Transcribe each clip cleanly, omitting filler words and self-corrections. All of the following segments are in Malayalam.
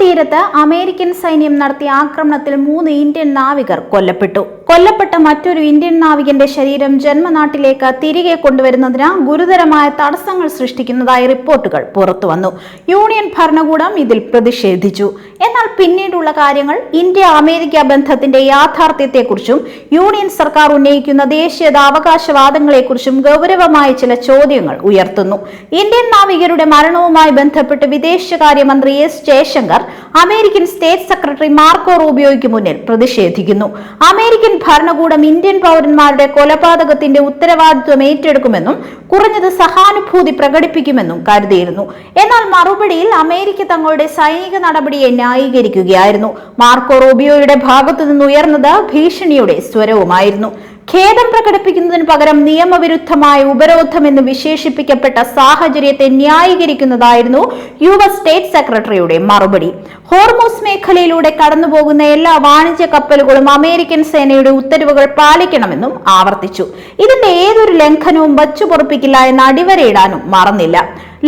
തീരത്ത് അമേരിക്കൻ സൈന്യം നടത്തിയ ആക്രമണത്തിൽ 3 ഇന്ത്യൻ നാവികർ കൊല്ലപ്പെട്ടു. കൊല്ലപ്പെട്ട മറ്റൊരു ഇന്ത്യൻ നാവികന്റെ ശരീരം ജന്മനാട്ടിലേക്ക് തിരികെ കൊണ്ടുവരുന്നതിന് ഗുരുതരമായ തടസ്സങ്ങൾ സൃഷ്ടിക്കുന്നതായി റിപ്പോർട്ടുകൾ പുറത്തുവന്നു. യൂണിയൻ ഭരണകൂടം ഇതിൽ പ്രതിഷേധിച്ചു. എന്നാൽ പിന്നീടുള്ള കാര്യങ്ങൾ ഇന്ത്യ അമേരിക്ക ബന്ധത്തിന്റെ യാഥാർത്ഥ്യത്തെക്കുറിച്ചും യൂണിയൻ സർക്കാർ ഉന്നയിക്കുന്ന ദേശീയതാവകാശവാദങ്ങളെക്കുറിച്ചും ഗൗരവമായ ചില ചോദ്യങ്ങൾ ഉയർത്തുന്നു. ഇന്ത്യൻ നാവികരുടെ മരണവുമായി ബന്ധപ്പെട്ട് വിദേശകാര്യമന്ത്രി S Jaishankar American state secretary Marco റൂബിയോയ്ക്ക് മുന്നിൽ പ്രതിഷേധിക്കുന്നു. അമേരിക്കൻ ഭരണകൂടം ഇന്ത്യൻ പൗരന്മാരുടെ കൊലപാതകത്തിന്റെ ഉത്തരവാദിത്വം ഏറ്റെടുക്കുമെന്നും കുറഞ്ഞത് സഹാനുഭൂതി പ്രകടിപ്പിക്കുമെന്നും കരുതിയിരുന്നു. എന്നാൽ മറുപടിയിൽ അമേരിക്ക തങ്ങളുടെ സൈനിക നടപടിയെ ന്യായീകരിക്കുകയായിരുന്നു. മാർക്കോ റൂബിയോയുടെ ഭാഗത്തു നിന്ന് ഉയർന്നത് ഭീഷണിയുടെ സ്വരവുമായിരുന്നു. ഖേദം പ്രകടിപ്പിക്കുന്നതിന് പകരം നിയമവിരുദ്ധമായ ഉപരോധം എന്ന് വിശേഷിപ്പിക്കപ്പെട്ട സാഹചര്യത്തെ ന്യായീകരിക്കുന്നതായിരുന്നു യുഎസ് സ്റ്റേറ്റ് സെക്രട്ടറിയുടെ മറുപടി. ഹോർമൂസ് മേഖലയിലൂടെ കടന്നുപോകുന്ന എല്ലാ വാണിജ്യ കപ്പലുകളും അമേരിക്കൻ സേനയുടെ ഉത്തരവുകൾ പാലിക്കണമെന്നും ആവർത്തിച്ചു. ഇതിന്റെ ഏതൊരു ലംഘനവും വച്ചുപൊറുപ്പിക്കില്ല എന്ന് അടിവരയിടാനും മറന്നില്ല.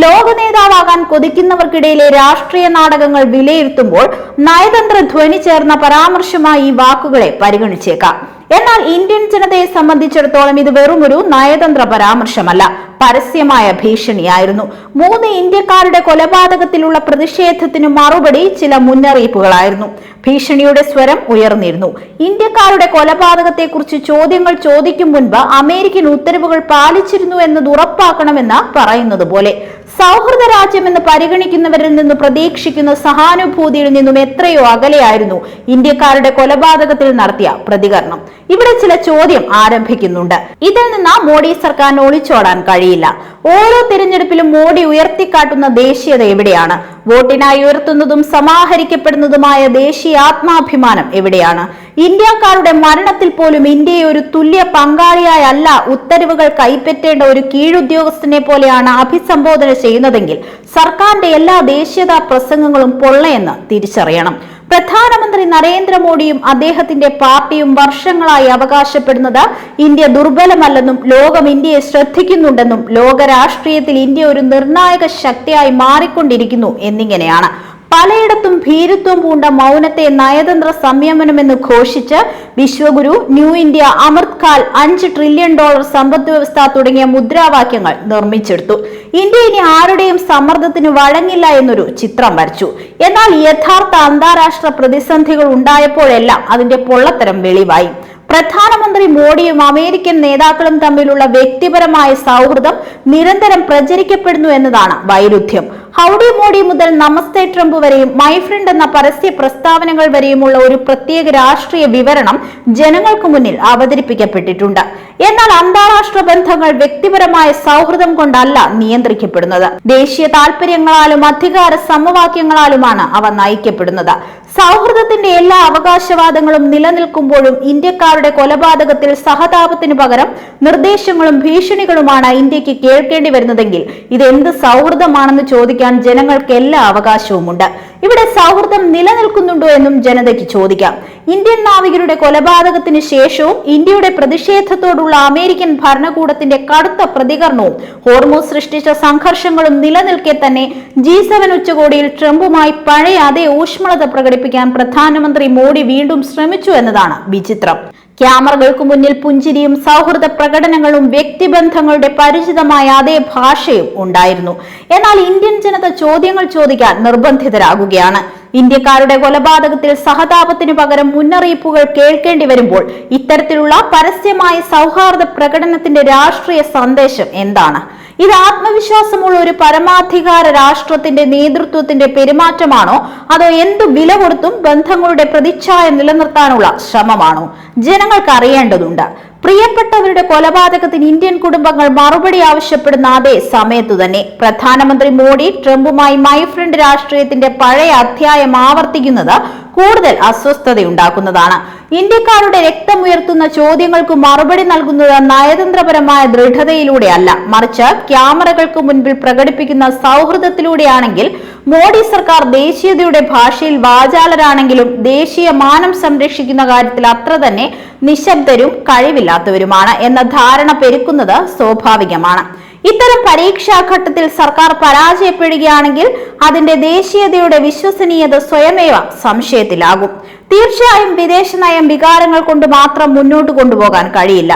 ലോക നേതാവാകാൻ കൊതിക്കുന്നവർക്കിടയിലെ രാഷ്ട്രീയ നാടകങ്ങൾ വിലയിരുത്തുമ്പോൾ നയതന്ത്ര ധ്വനി ചേർന്ന പരാമർശമായി ഈ വാക്കുകളെ പരിഗണിച്ചേക്കാം. എന്നാൽ ഇന്ത്യൻ ജനതയെ സംബന്ധിച്ചിടത്തോളം ഇത് വെറുമൊരു നയതന്ത്ര പരാമർശമല്ല, പരസ്യമായ ഭീഷണിയായിരുന്നു. 3 ഇന്ത്യക്കാരുടെ കൊലപാതകത്തിലുള്ള പ്രതിഷേധത്തിന് മറുപടി ചില മുന്നറിയിപ്പുകളായിരുന്നു. ഭീഷണിയുടെ സ്വരം ഉയർന്നിരുന്നു. ഇന്ത്യക്കാരുടെ കൊലപാതകത്തെക്കുറിച്ച് ചോദ്യങ്ങൾ ചോദിക്കും മുൻപ് അമേരിക്കൻ ഉത്തരവുകൾ പാലിച്ചിരുന്നു എന്നത് ഉറപ്പാക്കണമെന്ന് പറയുന്നത് പോലെ സൗഹൃദ രാജ്യമെന്ന് പരിഗണിക്കുന്നവരിൽ നിന്ന് പ്രതീക്ഷിക്കുന്ന സഹാനുഭൂതിയിൽ നിന്നും എത്രയോ അകലെയായിരുന്നു ഇന്ത്യക്കാരുടെ കൊലപാതകത്തിൽ നടത്തിയ പ്രതികരണം. ഇവിടെ ചില ചോദ്യം ആരംഭിക്കുന്നുണ്ട്. ഇതിൽ നിന്ന് മോഡി സർക്കാരിന് ഒളിച്ചോടാൻ കഴിയില്ല. ഓരോ തിരഞ്ഞെടുപ്പിലും മോഡി ഉയർത്തിക്കാട്ടുന്ന ദേശീയത എവിടെയാണ്? വോട്ടിനായി ഉയർത്തുന്നതും സമാഹരിക്കപ്പെടുന്നതുമായ ദേശീയ ആത്മാഭിമാനം എവിടെയാണ്? ഇന്ത്യക്കാരുടെ മരണത്തിൽ പോലും ഇന്ത്യയെ ഒരു തുല്യ പങ്കാളിയായല്ല ഉത്തരവുകൾ കൈപ്പറ്റേണ്ട ഒരു കീഴുദ്യോഗസ്ഥനെ പോലെയാണ് അഭിസംബോധന ചെയ്യുന്നതെങ്കിൽ സർക്കാരിന്റെ എല്ലാ ദേശീയതാ പ്രസംഗങ്ങളും പൊള്ളയെന്ന് തിരിച്ചറിയണം. പ്രധാനമന്ത്രി നരേന്ദ്രമോദിയും അദ്ദേഹത്തിന്റെ പാർട്ടിയും വർഷങ്ങളായി അവകാശപ്പെടുന്നത് ഇന്ത്യ ദുർബലമല്ലെന്നും ലോകം ഇന്ത്യയെ ശ്രദ്ധിക്കുന്നുണ്ടെന്നും ലോക രാഷ്ട്രീയത്തിൽ ഇന്ത്യ ഒരു നിർണായക ശക്തിയായി മാറിക്കൊണ്ടിരിക്കുന്നു എന്നിങ്ങനെയാണ്. പലയിടത്തും ഭീരുത്വം പൂണ്ട മൗനത്തെ നയതന്ത്ര സംയമനമെന്ന് ഘോഷിച്ച് വിശ്വഗുരു, ന്യൂ ഇന്ത്യ, അമൃത്കാൽ, $5 ട്രില്യൺ സമ്പദ് വ്യവസ്ഥ തുടങ്ങിയ മുദ്രാവാക്യങ്ങൾ നിർമ്മിച്ചെടുത്തു. ഇന്ത്യ ഇനി ആരുടെയും സമ്മർദ്ദത്തിന് വഴങ്ങില്ല എന്നൊരു ചിത്രം വരച്ചു. എന്നാൽ യഥാർത്ഥ അന്താരാഷ്ട്ര പ്രതിസന്ധികൾ ഉണ്ടായപ്പോഴെല്ലാം അതിന്റെ പൊള്ളത്തരം വെളിവായി. പ്രധാനമന്ത്രി മോഡിയും അമേരിക്കൻ നേതാക്കളും തമ്മിലുള്ള വ്യക്തിപരമായ സൗഹൃദം നിരന്തരം പ്രചരിക്കപ്പെടുന്നു എന്നതാണ് വൈരുദ്ധ്യം. ഹൗഡി മോഡി മുതൽ നമസ്തേ ട്രംപ് വരെയും മൈ ഫ്രണ്ട് എന്ന പരസ്യ പ്രസ്താവനകൾ വരെയുമുള്ള ഒരു പ്രത്യേക രാഷ്ട്രീയ വിവരണം ജനങ്ങൾക്ക് മുന്നിൽ അവതരിപ്പിക്കപ്പെട്ടിട്ടുണ്ട്. എന്നാൽ അന്താരാഷ്ട്ര ബന്ധങ്ങൾ വ്യക്തിപരമായ സൗഹൃദം കൊണ്ടല്ല നിയന്ത്രിക്കപ്പെടുന്നത്. ദേശീയ താല്പര്യങ്ങളാലും അധികാര സമവാക്യങ്ങളാലുമാണ് അവ നയിക്കപ്പെടുന്നത്. സൗഹൃദത്തിന്റെ എല്ലാ അവകാശവാദങ്ങളും നിലനിൽക്കുമ്പോഴും ഇന്ത്യക്കാരുടെ കൊലപാതകത്തിൽ സഹതാപത്തിനു പകരം നിർദ്ദേശങ്ങളും ഭീഷണികളുമാണ് ഇന്ത്യക്ക് കേൾക്കേണ്ടി വരുന്നതെങ്കിൽ ഇത് എന്ത് സൗഹൃദമാണെന്ന് ചോദിക്കാൻ ജനങ്ങൾക്ക് എല്ലാ അവകാശവുമുണ്ട്. ഇവിടെ സൗഹൃദം നിലനിൽക്കുന്നുണ്ടോ എന്നും ജനതയ്ക്ക് ചോദിക്കാം. ഇന്ത്യൻ നാവികരുടെ കൊലപാതകത്തിന് ശേഷവും ഇന്ത്യയുടെ പ്രതിഷേധത്തോടുള്ള അമേരിക്കൻ ഭരണകൂടത്തിന്റെ കടുത്ത പ്രതികരണവും ഹോർമൂസ് സൃഷ്ടിച്ച സംഘർഷങ്ങളും നിലനിൽക്കെ തന്നെ G7 ഉച്ചകോടിയിൽ ട്രംപുമായി പഴയ അതേ ഊഷ്മളത പ്രകടിപ്പിക്കാൻ പ്രധാനമന്ത്രി മോഡി വീണ്ടും ശ്രമിച്ചു എന്നതാണ് വിചിത്രം. ക്യാമറകൾക്ക് മുന്നിൽ പുഞ്ചിരിയും സൗഹൃദ പ്രകടനങ്ങളും വ്യക്തിബന്ധങ്ങളുടെ പരിചിതമായ അതേ ഭാഷയും ഉണ്ടായിരുന്നു. എന്നാൽ ഇന്ത്യൻ ജനത ചോദ്യങ്ങൾ ചോദിക്കാൻ നിർബന്ധിതരാകുകയാണ്. ഇന്ത്യക്കാരുടെ കൊലപാതകത്തിൽ സഹതാപത്തിനു പകരം മുന്നറിയിപ്പുകൾ കേൾക്കേണ്ടി വരുമ്പോൾ ഇത്തരത്തിലുള്ള പരസ്യമായ സൗഹാർദ്ദ പ്രകടനത്തിന്റെ രാഷ്ട്രീയ സന്ദേശം എന്താണ്? ഇത് ആത്മവിശ്വാസമുള്ള ഒരു പരമാധികാര രാഷ്ട്രത്തിന്റെ നേതൃത്വത്തിന്റെ പെരുമാറ്റമാണോ, അതോ എന്തു വില കൊടുത്തും ബന്ധങ്ങളുടെ പ്രതിച്ഛായ നിലനിർത്താനുള്ള ശ്രമമാണോ? ജനങ്ങൾക്ക് അറിയേണ്ടതുണ്ട്. പ്രിയപ്പെട്ടവരുടെ കൊലപാതകത്തിന് ഇന്ത്യൻ കുടുംബങ്ങൾ മറുപടി ആവശ്യപ്പെടുന്ന അതേ സമയത്തു തന്നെ പ്രധാനമന്ത്രി മോഡി ട്രംപുമായി മൈ ഫ്രണ്ട് രാഷ്ട്രീയത്തിന്റെ പഴയ അധ്യായം ആവർത്തിക്കുന്നത് കൂടുതൽ അസ്വസ്ഥതയുണ്ടാക്കുന്നതാണ്. ഇന്ത്യക്കാരുടെ രക്തമുയർത്തുന്ന ചോദ്യങ്ങൾക്ക് മറുപടി നൽകുന്നത് നയതന്ത്രപരമായ ദൃഢതയിലൂടെയല്ല, മറിച്ച് ക്യാമറകൾക്ക് മുൻപിൽ പ്രകടിപ്പിക്കുന്ന സൗഹൃദത്തിലൂടെയാണെങ്കിൽ മോഡി സർക്കാർ ദേശീയതയുടെ ഭാഷയിൽ വാചാലരാണെങ്കിലും ദേശീയ മാനം സംരക്ഷിക്കുന്ന കാര്യത്തിൽ അത്ര തന്നെ നിശബ്ദരും കഴിവില്ലാത്തവരുമാണ് എന്ന ധാരണ പെരുക്കുന്നത് സ്വാഭാവികമാണ്. ഇത്തരം പരീക്ഷാഘട്ടത്തിൽ സർക്കാർ പരാജയപ്പെടുകയാണെങ്കിൽ അതിന്റെ ദേശീയതയുടെ വിശ്വസനീയത സ്വയമേവ സംശയത്തിലാകും. തീർച്ചയായും വിദേശ നയം വികാരങ്ങൾ കൊണ്ട് മാത്രം മുന്നോട്ട് കൊണ്ടുപോകാൻ കഴിയില്ല.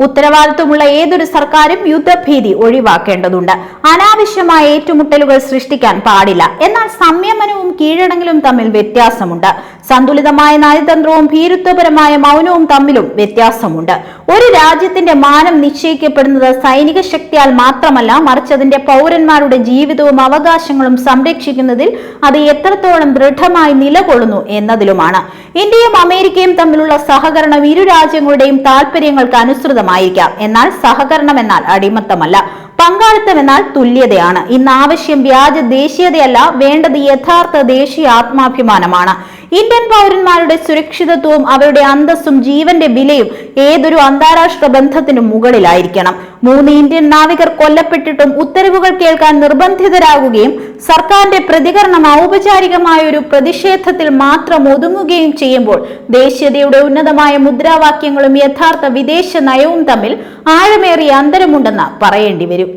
ഉത്തരവാദിത്വമുള്ള ഏതൊരു സർക്കാരും യുദ്ധഭീതി ഒഴിവാക്കേണ്ടതുണ്ട്. അനാവശ്യമായ ഏറ്റുമുട്ടലുകൾ സൃഷ്ടിക്കാൻ പാടില്ല. എന്നാൽ സംയമനവും കീഴടങ്ങലും തമ്മിൽ വ്യത്യാസമുണ്ട്. സന്തുലിതമായ നയതന്ത്രവും ഭീരുത്വപരമായ മൗനവും തമ്മിലും വ്യത്യാസമുണ്ട്. ഒരു രാജ്യത്തിന്റെ മാനം നിശ്ചയിക്കപ്പെടുന്നത് സൈനിക ശക്തിയാൽ മാത്രമല്ല, മറിച്ച് അതിന്റെ പൗരന്മാരുടെ ജീവിതവും അവകാശങ്ങളും സംരക്ഷിക്കുന്നതിൽ അത് എത്രത്തോളം ദൃഢമായി നിലകൊള്ളുന്നു എന്നതിലുമാണ്. ഇന്ത്യയും അമേരിക്കയും തമ്മിലുള്ള സഹകരണം ഇരു രാജ്യങ്ങളുടെയും താൽപര്യങ്ങൾക്ക് അനുസൃതമായിരിക്കാം. എന്നാൽ സഹകരണം എന്നാൽ അടിമത്തമല്ല, പങ്കാളിത്തം എന്നാൽ തുല്യതയാണ്. ഇന്ന് ആവശ്യം വ്യാജ ദേശീയതയല്ല, വേണ്ടത് യഥാർത്ഥ ദേശീയ ആത്മാഭിമാനമാണ്. ഇന്ത്യൻ പൗരന്മാരുടെ സുരക്ഷിതത്വവും അവരുടെ അന്തസ്സും ജീവന്റെ വിലയും ഏതൊരു അന്താരാഷ്ട്ര ബന്ധത്തിനും മുകളിലായിരിക്കണം. 3 ഇന്ത്യൻ നാവികർ കൊല്ലപ്പെട്ടിട്ടും ഉത്തരവുകൾ കേൾക്കാൻ നിർബന്ധിതരാകുകയും സർക്കാരിന്റെ പ്രതികരണം ഔപചാരികമായ ഒരു പ്രതിഷേധത്തിൽ മാത്രം ഒതുങ്ങുകയും ചെയ്യുമ്പോൾ ദേശീയതയുടെ ഉന്നതമായ മുദ്രാവാക്യങ്ങളും യഥാർത്ഥ വിദേശ നയവും തമ്മിൽ ആഴമേറിയ അന്തരമുണ്ടെന്ന് പറയേണ്ടി വരും.